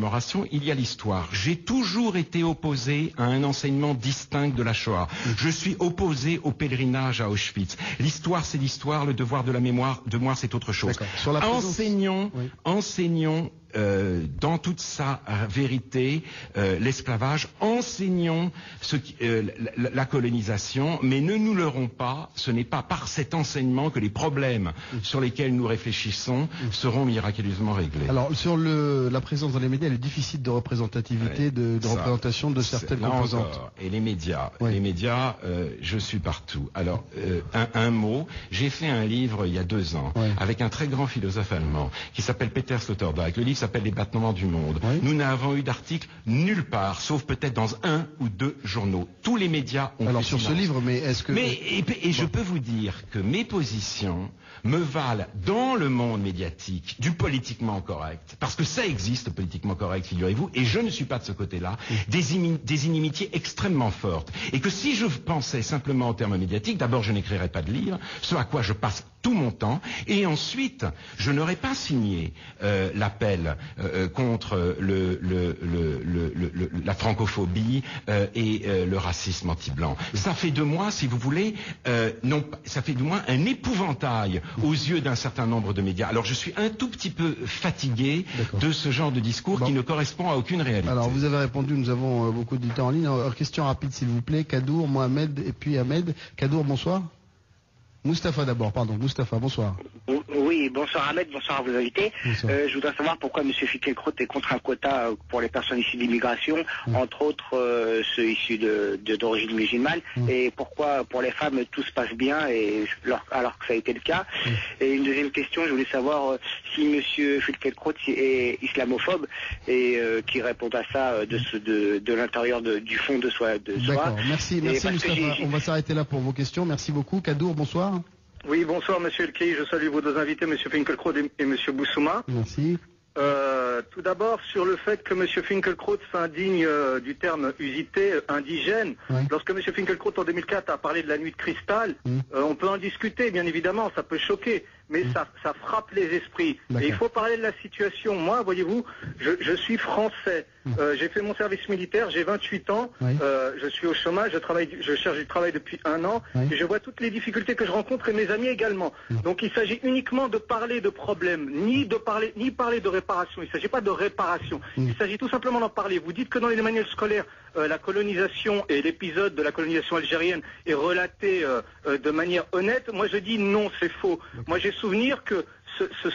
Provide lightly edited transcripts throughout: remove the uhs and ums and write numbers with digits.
commémoration, il y a l'histoire. J'ai toujours été opposé à un enseignement distinct de la Shoah. Je suis opposé au pèlerinage à Auschwitz. L'histoire, c'est l'histoire, le devoir de la mémoire, c'est autre chose. Sur la enseignons dans toute sa vérité l'esclavage, enseignons la colonisation, mais ne nous leurrons pas, ce n'est pas par cet enseignement que les problèmes sur lesquels nous réfléchissons seront miraculeusement réglés. Alors, sur la présence dans les médias, le déficit de représentativité, de représentation de certaines composantes. Encore. Et les médias, je suis partout. Alors, un mot, j'ai fait un livre il y a 2 ans, avec un très grand philosophe allemand, qui s'appelle Peter Sloterdijk. Le livre s'appelle Les battements du monde. Nous n'avons eu d'article nulle part, sauf peut-être dans 1 ou 2 journaux. Tous les médias ont Alors fait sur silence. ce livre, mais est-ce que... je peux vous dire que mes positions me valent dans le monde médiatique du politiquement correct, parce que ça existe, le politiquement correct, figurez-vous, et je ne suis pas de ce côté-là, des inimitiés extrêmement fortes. Et que si je pensais simplement en termes médiatiques, d'abord je n'écrirais pas de livre, ce à quoi je passe tout mon temps, et ensuite je n'aurais pas signé l'appel contre la francophobie et le racisme anti-blanc. Ça fait de moi, si vous voulez, ça fait de moi un épouvantail aux yeux d'un certain nombre de médias. Alors je suis un tout petit peu fatigué de ce genre de discours qui ne correspond à aucune réalité. Alors vous avez répondu, nous avons beaucoup d'éditeurs en ligne. Alors, question rapide s'il vous plaît, Kadour, Mohamed et puis Ahmed. Kadour, bonsoir. Moustapha d'abord, pardon. Moustapha, bonsoir. Oui, bonsoir Ahmed, bonsoir à vos invités. Je voudrais savoir pourquoi M. Finkielkraut est contre un quota pour les personnes issues d'immigration, entre autres ceux issus d'origine musulmane, et pourquoi pour les femmes tout se passe bien alors que ça a été le cas. Et une deuxième question, je voulais savoir si M. Finkielkraut est islamophobe et qui répond à ça de l'intérieur du fond de soi. D'accord, merci Moustapha. On va s'arrêter là pour vos questions. Merci beaucoup. Kadour, bonsoir. Oui, bonsoir Monsieur Elkei, je salue vos 2 invités, Monsieur Finkielkraut et Monsieur Boussouma. Merci. Tout d'abord, sur le fait que Monsieur Finkielkraut s'indigne du terme usité, indigène. Lorsque Monsieur Finkielkraut en 2004 a parlé de la nuit de cristal, on peut en discuter, bien évidemment, ça peut choquer, mais ça frappe les esprits. Et il faut parler de la situation. Moi, voyez-vous, je suis français. J'ai fait mon service militaire, j'ai 28 ans, je suis au chômage, je cherche du travail depuis 1 an, et je vois toutes les difficultés que je rencontre et mes amis également. Donc il s'agit uniquement de parler de problèmes, ni parler de réparation. Il ne s'agit pas de réparation. Il s'agit tout simplement d'en parler. Vous dites que dans les manuels scolaires, la colonisation et l'épisode de la colonisation algérienne est relaté de manière honnête. Moi je dis non, c'est faux. Moi j'ai souvenir que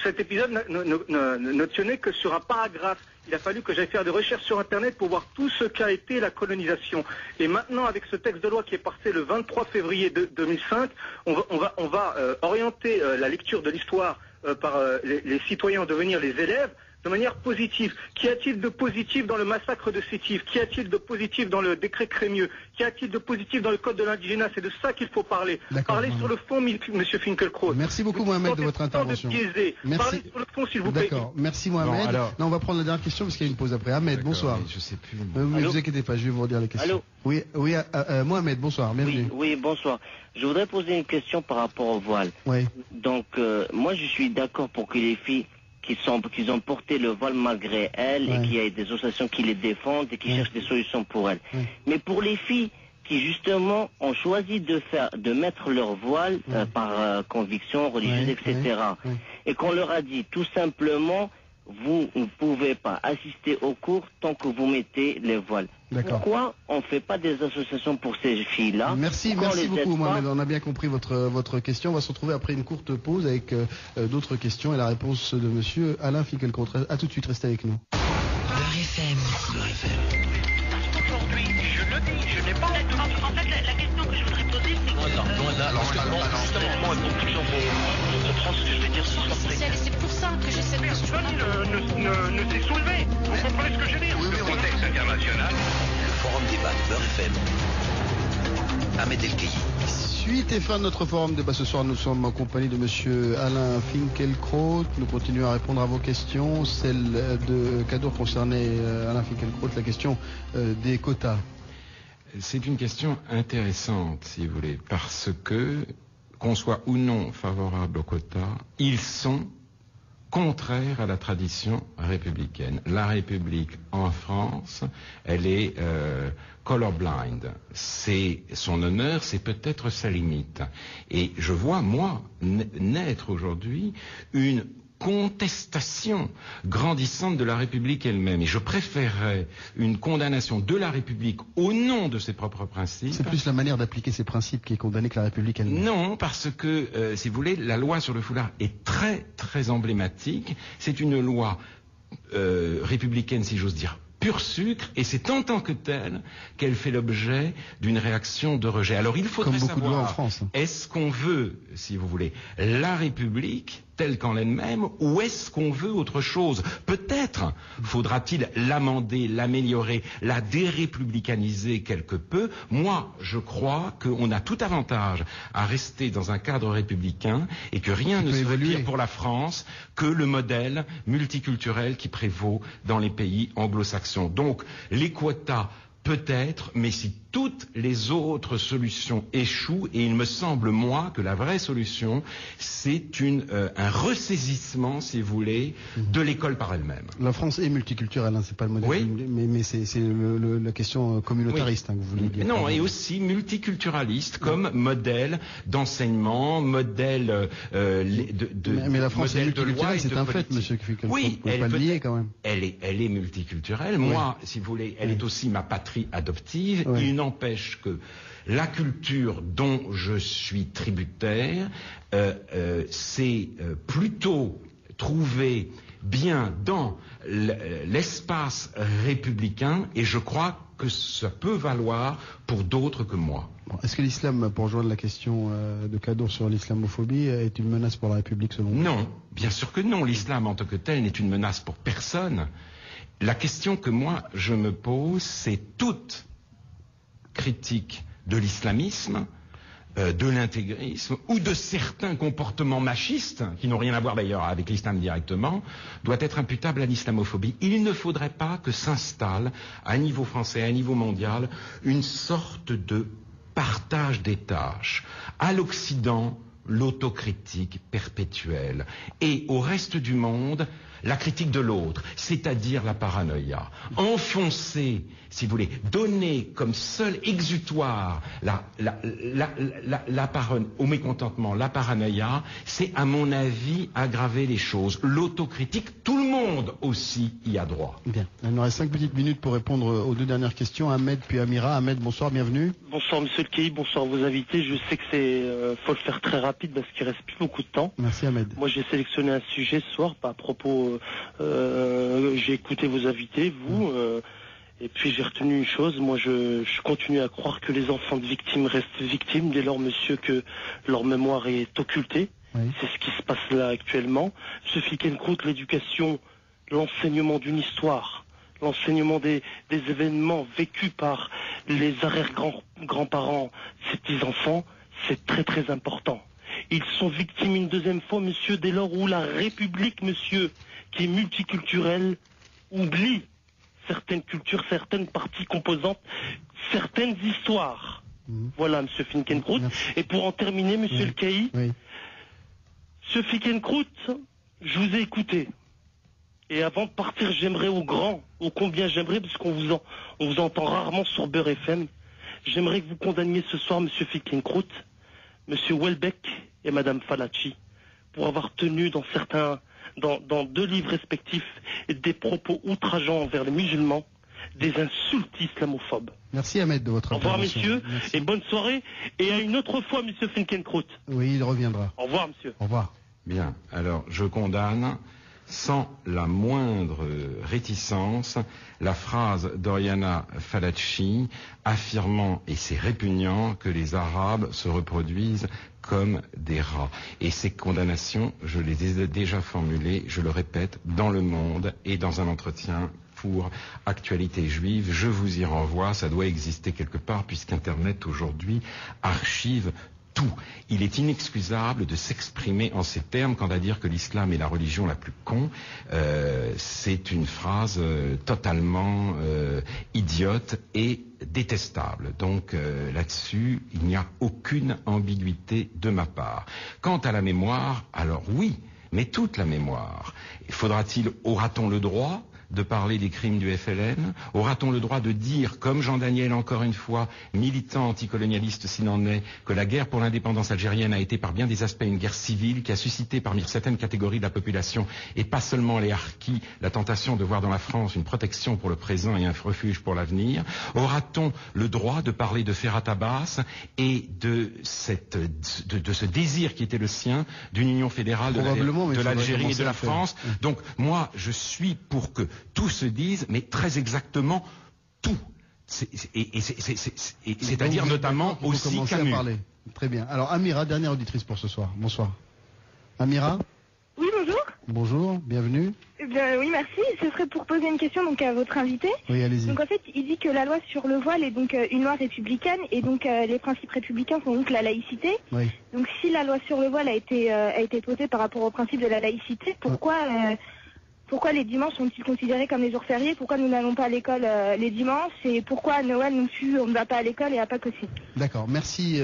cet épisode ne tenait que sur un paragraphe. Il a fallu que j'aille faire des recherches sur Internet pour voir tout ce qu'a été la colonisation. Et maintenant, avec ce texte de loi qui est passé le 23 février 2005, on va orienter la lecture de l'histoire par les citoyens en devenir les élèves de manière positive. Qu'y a-t-il de positif dans le massacre de Sétif? Qu'y a-t-il de positif dans le décret Crémieux? Qu'y a-t-il de positif dans le code de l'indigénat? C'est de ça qu'il faut parler. Parlez sur le fond, Monsieur Finkielkraut. Merci beaucoup Mohamed de votre intervention. Parlez sur le fond, s'il vous plaît. D'accord, merci Mohamed. Non, on va prendre la dernière question parce qu'il y a une pause après. Ahmed, bonsoir. Je sais plus. Ne vous inquiétez pas, je vais vous redire les questions. Allô. Oui, Mohamed, bonsoir, bienvenue. Oui, bonsoir. Je voudrais poser une question par rapport au voile. Donc, moi je suis d'accord pour que les filles qu'ils ont porté le voile malgré elles et qu'il y ait des associations qui les défendent et qui cherchent des solutions pour elles. Mais pour les filles qui justement ont choisi de mettre leur voile par conviction religieuse, etc. Et qu'on leur a dit tout simplement, vous ne pouvez pas assister aux cours tant que vous mettez les voiles. Pourquoi on ne fait pas des associations pour ces filles-là? Merci beaucoup Mohamed, on a bien compris votre question. On va se retrouver après une courte pause avec d'autres questions et la réponse de monsieur Alain Finkielkraut. A tout de suite, restez avec nous. Beurre FM. Aujourd'hui, je le dis, je n'ai pas... En fait, la question que je voudrais poser, c'est... Justement, moi, beaucoup de gens vont comprendre ce que je vais dire ce soir. C'est pour ça que j'essaie de... Personne ne s'est soulevé. Vous comprenez ce que je veux dire? Le contexte international. Le forum débat de Beurre FM. Ahmed Elkei. Suite et fin de notre forum débat. Ce soir, nous sommes en compagnie de monsieur Alain Finkielkraut. Nous continuons à répondre à vos questions. Celle de Kadour concernait Alain Finkielkraut, la question des quotas. C'est une question intéressante, si vous voulez, parce que, qu'on soit ou non favorable aux quotas, ils sont contraire à la tradition républicaine. La République en France, elle est colorblind. C'est son honneur, c'est peut-être sa limite. Et je vois, moi, naître aujourd'hui une contestation grandissante de la République elle-même. Et je préférerais une condamnation de la République au nom de ses propres principes. C'est plus la manière d'appliquer ces principes qui est condamnée que la République elle-même. Non, parce que, si vous voulez, la loi sur le foulard est très, très emblématique. C'est une loi républicaine, si j'ose dire, pur sucre, et c'est en tant que telle qu'elle fait l'objet d'une réaction de rejet. Alors il faudrait savoir, de lois en France. Est-ce qu'on veut, si vous voulez, la République telle qu'en elle-même, ou est-ce qu'on veut autre chose? Peut-être faudra-t-il l'amender, l'améliorer, la dérépublicaniser quelque peu. Moi, je crois qu'on a tout avantage à rester dans un cadre républicain et que rien ne serait pire pour la France que le modèle multiculturel qui prévaut dans les pays anglo-saxons. Donc, les quotas, peut-être, mais si toutes les autres solutions échouent, et il me semble, moi, que la vraie solution, c'est un ressaisissement, si vous voulez, de l'école par elle-même. La France est multiculturelle, hein, c'est pas le modèle, oui. mais c'est la question communautariste, oui. Hein, que vous voulez dire. Non, et aussi multiculturaliste comme modèle d'enseignement, modèle mais la France est multiculturelle, c'est un fait, monsieur Finkielkraut. Oui, vous pouvez pas le nier quand même. Elle est multiculturelle. Oui. Moi, si vous voulez, elle est aussi ma patrie adoptive. Oui. Il n'empêche que la culture dont je suis tributaire, c'est plutôt trouver bien dans l'espace républicain, et je crois que ça peut valoir pour d'autres que moi. Bon, est-ce que l'islam, pour rejoindre la question de Kadour sur l'islamophobie, est une menace pour la République selon vous? Non, bien sûr que non. L'islam en tant que tel n'est une menace pour personne. La question que moi je me pose, c'est toute critique de l'islamisme, de l'intégrisme ou de certains comportements machistes, qui n'ont rien à voir d'ailleurs avec l'islam directement, doit être imputable à l'islamophobie. Il ne faudrait pas que s'installe à niveau français, à niveau mondial, une sorte de partage des tâches. À l'Occident, l'autocritique perpétuelle, et au reste du monde, la critique de l'autre, c'est-à-dire la paranoïa. Enfoncer, si vous voulez, donner comme seul exutoire au mécontentement, la paranoïa, c'est à mon avis aggraver les choses. L'autocritique, tout le monde aussi y a droit. Bien, il nous reste 5 petites minutes pour répondre aux deux dernières questions. Ahmed puis Amira. Ahmed, bonsoir, bienvenue. Bonsoir monsieur le Kei, bonsoir vos invités. Je sais que faut le faire très rapide parce qu'il reste plus beaucoup de temps. Merci Ahmed. Moi j'ai sélectionné un sujet ce soir à propos. J'ai écouté vos invités, vous, et puis j'ai retenu une chose. Moi je continue à croire que les enfants de victimes restent victimes dès lors, monsieur, que leur mémoire est occultée. Oui. C'est ce qui se passe là actuellement. Monsieur Finkielkraut, l'éducation, l'enseignement d'une histoire, l'enseignement des événements vécus par les arrière-grands-parents, ces petits-enfants, c'est très très important. Ils sont victimes une deuxième fois, monsieur, dès lors où la République, monsieur, qui est multiculturelle, oublie certaines cultures, certaines parties composantes, certaines histoires. Voilà, monsieur Finkielkraut. Et pour en terminer, monsieur le Kei, monsieur Finkielkraut, je vous ai écouté. Et avant de partir, j'aimerais au combien j'aimerais, parce qu'on vous entend rarement sur Beurre FM, j'aimerais que vous condamniez ce soir monsieur Finkielkraut, monsieur Houellebecq et madame Falacci, pour avoir tenu dans 2 livres respectifs des propos outrageants envers les musulmans, des insultes islamophobes. Merci Ahmed de votre intervention. Au revoir messieurs, merci. Et bonne soirée, et à une autre fois monsieur Finkielkraut. Oui, il reviendra. Au revoir monsieur. Au revoir. Bien, alors je condamne sans la moindre réticence la phrase d'Oriana Falacci affirmant, et c'est répugnant, que les Arabes se reproduisent comme des rats. Et ces condamnations, je les ai déjà formulées, je le répète, dans Le Monde et dans un entretien pour Actualité Juive. Je vous y renvoie, ça doit exister quelque part puisqu'Internet aujourd'hui archive tout. Il est inexcusable de s'exprimer en ces termes quant à dire que l'islam est la religion la plus con. C'est une phrase totalement idiote et détestable. Donc là-dessus, il n'y a aucune ambiguïté de ma part. Quant à la mémoire, alors oui, mais toute la mémoire. Aura-t-on le droit de parler des crimes du FLN? Aura-t-on le droit de dire, comme Jean Daniel encore une fois, militant anticolonialiste s'il en est, que la guerre pour l'indépendance algérienne a été par bien des aspects une guerre civile qui a suscité parmi certaines catégories de la population, et pas seulement les harkis, la tentation de voir dans la France une protection pour le présent et un refuge pour l'avenir? Aura-t-on le droit de parler de Ferhat Abbas et de ce désir qui était le sien d'une union fédérale de l'Algérie et de la France? Donc moi je suis pour que tout se dise, mais très exactement tout. C'est-à-dire notamment aussi Camus. Très bien. Alors Amira, dernière auditrice pour ce soir. Bonsoir. Amira? Oui, bonjour. Bonjour, bienvenue. Oui, merci. Ce serait pour poser une question donc à votre invité. Oui, allez-y. Donc en fait, il dit que la loi sur le voile est donc une loi républicaine et donc les principes républicains sont donc la laïcité. Oui. Donc si la loi sur le voile a été votée par rapport au principe de la laïcité, pourquoi les dimanches sont-ils considérés comme les jours fériés? Pourquoi nous n'allons pas à l'école les dimanches? Et pourquoi à Noël non plus on ne va pas à l'école et à Pâques aussi? D'accord. Merci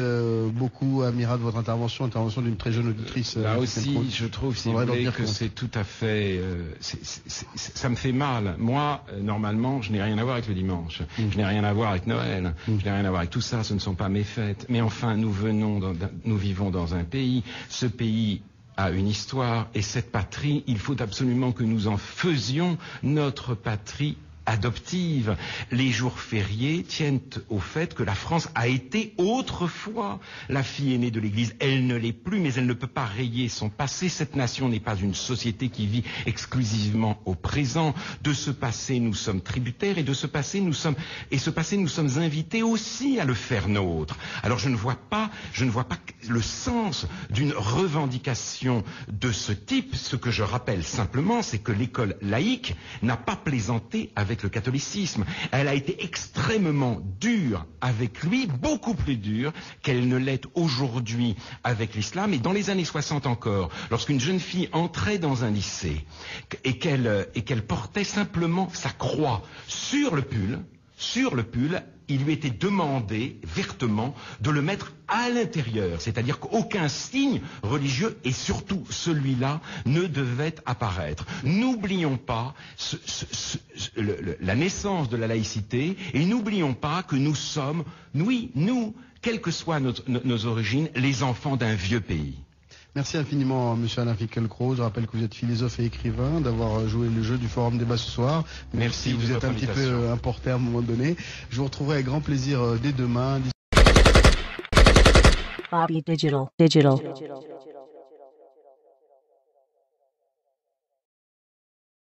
beaucoup Amira de votre intervention d'une très jeune auditrice. Là aussi, je trouve, si vous voulez, que c'est tout à fait... ça me fait mal. Moi, normalement, je n'ai rien à voir avec le dimanche. Je n'ai rien à voir avec Noël. Je n'ai rien à voir avec tout ça. Ce ne sont pas mes fêtes. Mais enfin, nous vivons dans un pays. Ce pays a une histoire, et cette patrie, il faut absolument que nous en faisions notre patrie adoptive. Les jours fériés tiennent au fait que la France a été autrefois la fille aînée de l'Église. Elle ne l'est plus, mais elle ne peut pas rayer son passé. Cette nation n'est pas une société qui vit exclusivement au présent. De ce passé, nous sommes tributaires, et de ce passé, nous sommes invités aussi à le faire nôtre. Alors je ne vois pas le sens d'une revendication de ce type. Ce que je rappelle simplement, c'est que l'école laïque n'a pas plaisanté avec le catholicisme. Elle a été extrêmement dure avec lui, beaucoup plus dure qu'elle ne l'est aujourd'hui avec l'islam. Et dans les années 60 encore, lorsqu'une jeune fille entrait dans un lycée et qu'elle portait simplement sa croix sur le pull, il lui était demandé vertement de le mettre à l'intérieur, c'est-à-dire qu'aucun signe religieux, et surtout celui-là, ne devait apparaître. N'oublions pas la naissance de la laïcité, et n'oublions pas que nous sommes, oui, nous, quelles que soient nos origines, les enfants d'un vieux pays. Merci infiniment, monsieur Alain Finkielkraut. Je rappelle que vous êtes philosophe et écrivain, d'avoir joué le jeu du Forum Débat ce soir. Merci. Vous êtes un petit peu importé à un moment donné. Je vous retrouverai avec grand plaisir dès demain. Bobby Digital.